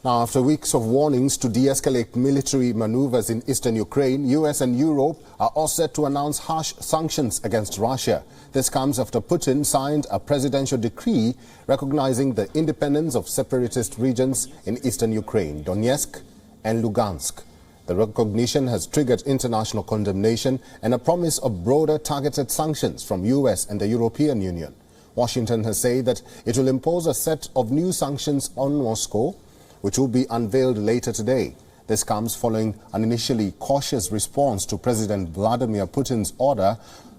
Now, after weeks of warnings to de-escalate military maneuvers in eastern Ukraine, US and Europe are all set to announce harsh sanctions against Russia. This comes after Putin signed a presidential decree recognizing the independence of separatist regions in eastern Ukraine, Donetsk and Lugansk. The recognition has triggered international condemnation and a promise of broader targeted sanctions from US and the European Union. Washington has said that it will impose a set of new sanctions on Moscow, which will be unveiled later today. This comes following an initially cautious response to President Vladimir Putin's order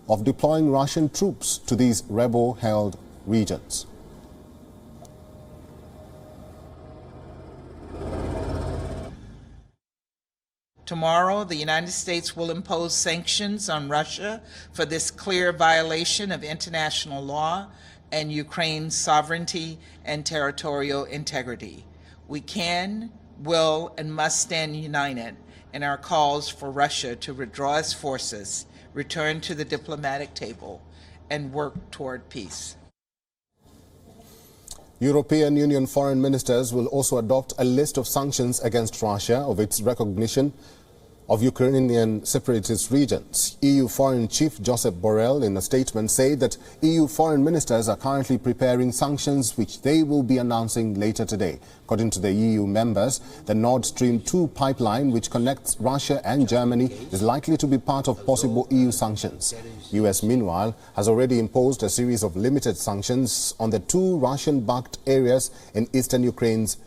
of deploying Russian troops to these rebel-held regions. Tomorrow, the United States will impose sanctions on Russia for this clear violation of international law and Ukraine's sovereignty and territorial integrity. We can, will, and must stand united in our calls for Russia to withdraw its forces, return to the diplomatic table, and work toward peace. European Union foreign ministers will also adopt a list of sanctions against Russia of its recognition of Ukrainian separatist regions. EU Foreign Chief Josep Borrell, in a statement, said that EU foreign ministers are currently preparing sanctions which they will be announcing later today. According to the EU members, the Nord Stream 2 pipeline, which connects Russia and Germany, is likely to be part of possible EU sanctions. US, meanwhile, has already imposed a series of limited sanctions on the two Russian-backed areas in eastern Ukraine's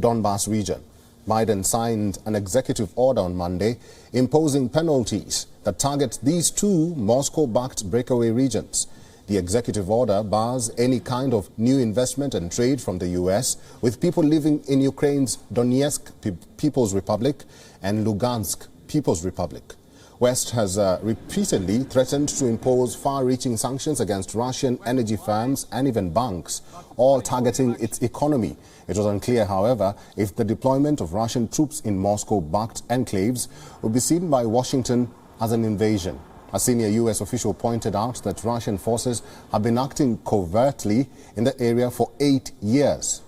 Donbas region. Biden signed an executive order on Monday imposing penalties that target these two Moscow-backed breakaway regions. The executive order bars any kind of new investment and trade from the U.S. with people living in Ukraine's Donetsk People's Republic and Lugansk People's Republic. West has repeatedly threatened to impose far-reaching sanctions against Russian energy firms and even banks, all targeting its economy. It was unclear, however, if the deployment of Russian troops in Moscow-backed enclaves would be seen by Washington as an invasion. A senior U.S. official pointed out that Russian forces have been acting covertly in the area for 8 years.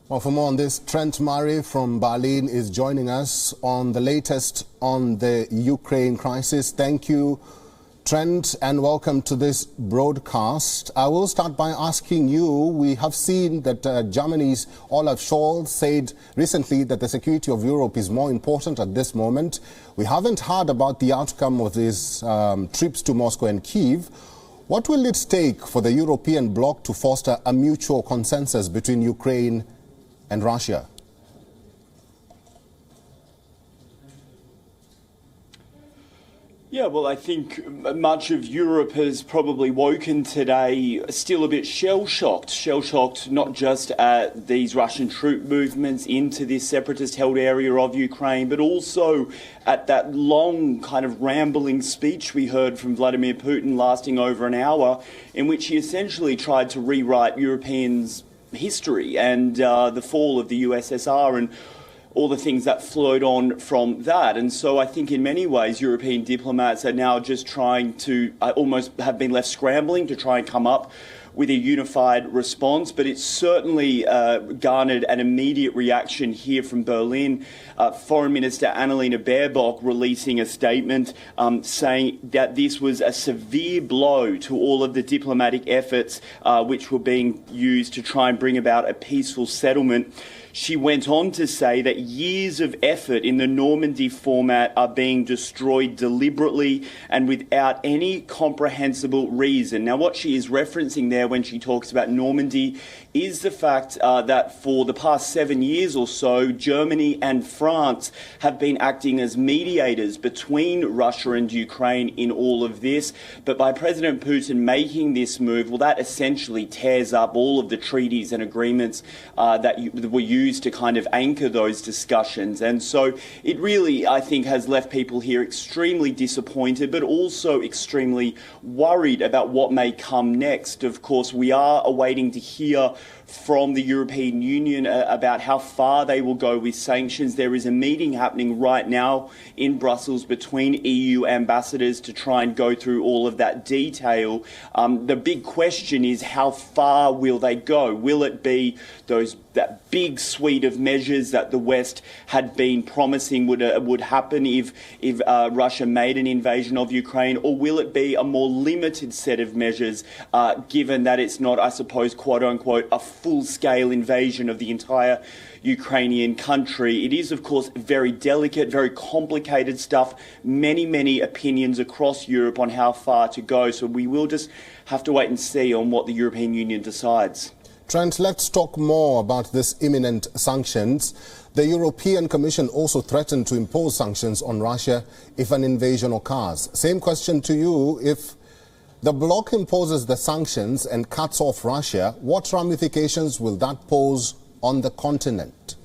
Well, for more on this, Trent Murray from Berlin is joining us on the latest on the Ukraine crisis. Thank you, Trent, and welcome to this broadcast. I will start by asking you, we have seen that Germany's Olaf Scholz said recently that the security of Europe is more important at this moment. We haven't heard about the outcome of these trips to Moscow and Kyiv. What will it take for the European bloc to foster a mutual consensus between Ukraine and Russia? Yeah, well, I think much of Europe has probably woken today still a bit shell-shocked not just at these Russian troop movements into this separatist-held area of Ukraine, but also at that long kind of rambling speech we heard from Vladimir Putin lasting over an hour, in which he essentially tried to rewrite Europeans' history and the fall of the USSR and all the things that flowed on from that. And so I think in many ways European diplomats are now just trying to almost have been left scrambling to try and come up with a unified response, but it's certainly garnered an immediate reaction here from Berlin. Foreign Minister Annalena Baerbock releasing a statement saying that this was a severe blow to all of the diplomatic efforts which were being used to try and bring about a peaceful settlement. She went on to say that years of effort in the Normandy format are being destroyed deliberately and without any comprehensible reason. Now, what she is referencing there when she talks about Normandy is the fact that for the past 7 years or so, Germany and France have been acting as mediators between Russia and Ukraine in all of this. But by President Putin making this move, well, that essentially tears up all of the treaties and agreements that were used to kind of anchor those discussions. And so it really, I think, has left people here extremely disappointed, but also extremely worried about what may come next. Of course, we are awaiting to hear from the European Union about how far they will go with sanctions. There is a meeting happening right now in Brussels between EU ambassadors to try and go through all of that detail. The big question is, how far will they go? Will it be that big suite of measures that the West had been promising would happen if Russia made an invasion of Ukraine, or will it be a more limited set of measures, given that it's not, I suppose, quote unquote, a full-scale invasion of the entire Ukrainian country? It is, of course, very delicate, very complicated stuff. Many opinions across Europe on how far to go. So we will just have to wait and see on what the European Union decides. Trent, let's talk more about this imminent sanctions. The European Commission also threatened to impose sanctions on Russia if an invasion occurs. Same question to you. If the bloc imposes the sanctions and cuts off Russia, what ramifications will that pose on the continent?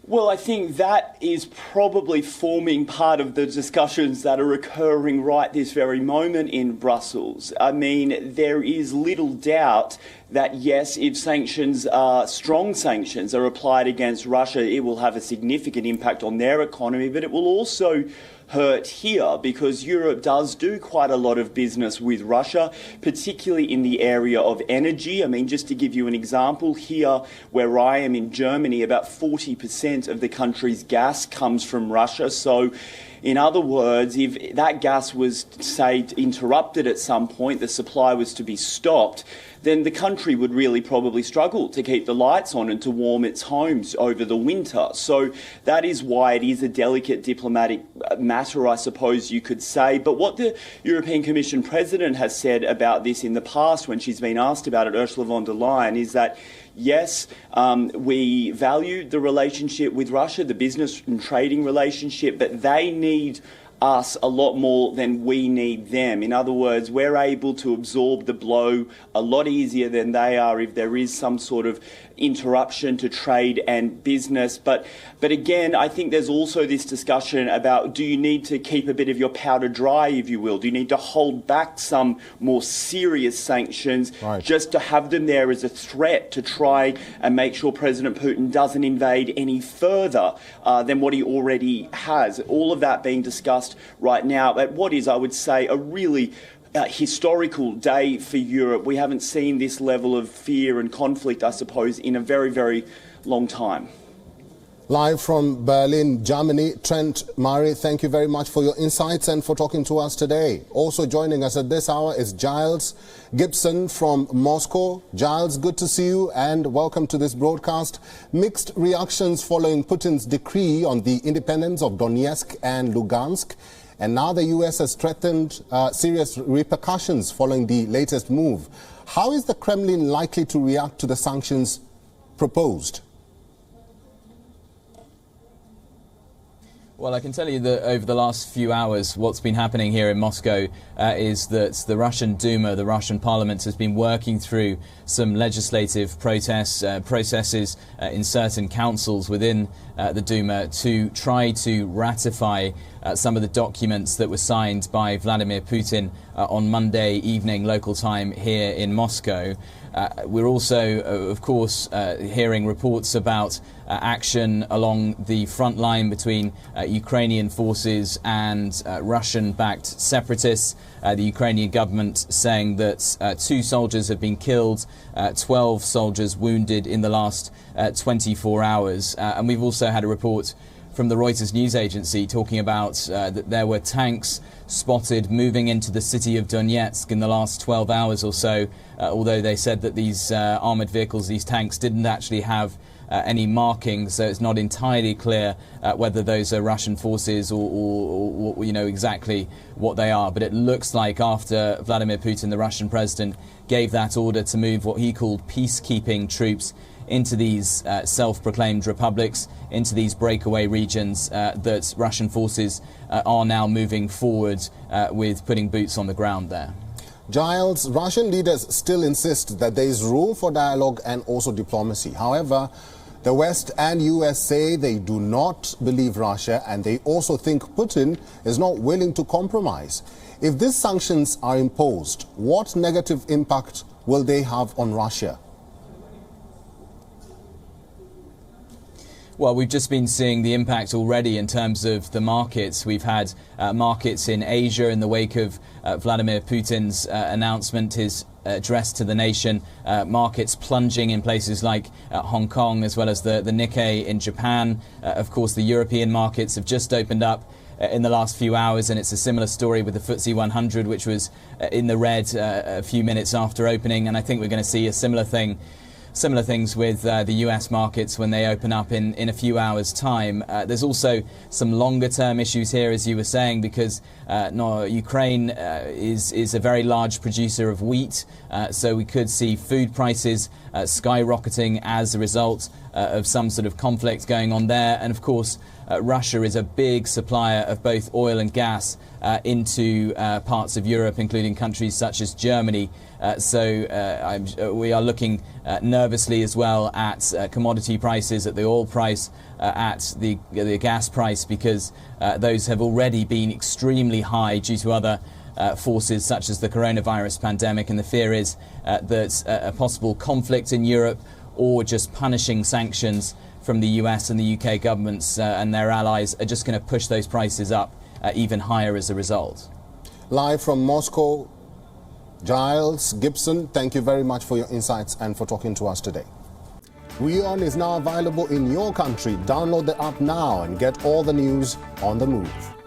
Well, I think that is probably forming part of the discussions that are occurring right this very moment in Brussels. I mean, there is little doubt that, yes, if sanctions strong sanctions are applied against Russia, it will have a significant impact on their economy, but it will also hurt here, because Europe does do quite a lot of business with Russia, particularly in the area of energy. I mean, just to give you an example, here where I am in Germany, about 40% of the country's gas comes from Russia. So in other words, if that gas was, say, interrupted at some point, the supply was to be stopped, then the country would really probably struggle to keep the lights on and to warm its homes over the winter. So that is why it is a delicate diplomatic matter, I suppose you could say. But what the European Commission President has said about this in the past, when she's been asked about it, Ursula von der Leyen, is that yes, we value the relationship with Russia, the business and trading relationship, but they need us a lot more than we need them. In other words, we're able to absorb the blow a lot easier than they are if there is some sort of interruption to trade and business. But again, I think there's also this discussion about, do you need to keep a bit of your powder dry, if you will? Do you need to hold back some more serious sanctions just to have them there as a threat to try and make sure President Putin doesn't invade any further than what he already has? All of that being discussed right now at what is, I would say, a really historical day for Europe. We haven't seen this level of fear and conflict, I suppose, in a very long time. Live from Berlin, Germany, Trent Murray, thank you very much for your insights and for talking to us today. Also joining us at this hour is Giles Gibson from Moscow. Giles, good to see you and welcome to this broadcast. Mixed reactions following Putin's decree on the independence of Donetsk and Lugansk. And now the US has threatened serious repercussions following the latest move. How is the Kremlin likely to react to the sanctions proposed? Well, I can tell you that over the last few hours, what's been happening here in Moscow is that the Duma, the Russian parliament, has been working through some legislative processes in certain councils within the Duma to try to ratify some of the documents that were signed by Vladimir Putin on Monday evening local time here in Moscow. We're also, of course, hearing reports about action along the front line between Ukrainian forces and Russian-backed separatists. The Ukrainian government saying that 2 soldiers have been killed, 12 soldiers wounded in the last 24 hours. And we've also had a report from the Reuters news agency talking about that there were tanks spotted moving into the city of Donetsk in the last 12 hours or so, although they said that these armoured vehicles, these tanks, didn't actually have any markings, so it's not entirely clear whether those are Russian forces or you know exactly what they are. But it looks like after Vladimir Putin, the Russian president, gave that order to move what he called peacekeeping troops into these self-proclaimed republics, into these breakaway regions, that Russian forces are now moving forward with putting boots on the ground there. Giles, Russian leaders still insist that there is room for dialogue and also diplomacy. However, The West and US say they do not believe Russia, and they also think Putin is not willing to compromise. If these sanctions are imposed, what negative impact will they have on Russia? Well, we've just been seeing the impact already in terms of the markets. We've had markets in Asia in the wake of Vladimir Putin's announcement, his address to the nation, markets plunging in places like Hong Kong, as well as the Nikkei in Japan. Of course, the European markets have just opened up in the last few hours, and it's a similar story with the FTSE 100, which was in the red a few minutes after opening. And I think we're going to see a similar things with the US markets when they open up in a few hours' time. There's also some longer-term issues here, as you were saying, because Ukraine is a very large producer of wheat, so we could see food prices skyrocketing as a result of some sort of conflict going on there. And of course, Russia is a big supplier of both oil and gas into parts of Europe, including countries such as Germany. So we are looking nervously as well at commodity prices, at the oil price, at the gas price, because those have already been extremely high due to other forces such as the coronavirus pandemic. And the fear is that a possible conflict in Europe, or just punishing sanctions from the US and the UK governments and their allies, are just going to push those prices up even higher as a result. Live from Moscow, Giles Gibson, thank you very much for your insights and for talking to us today. WION is now available in your country. Download the app now and get all the news on the move.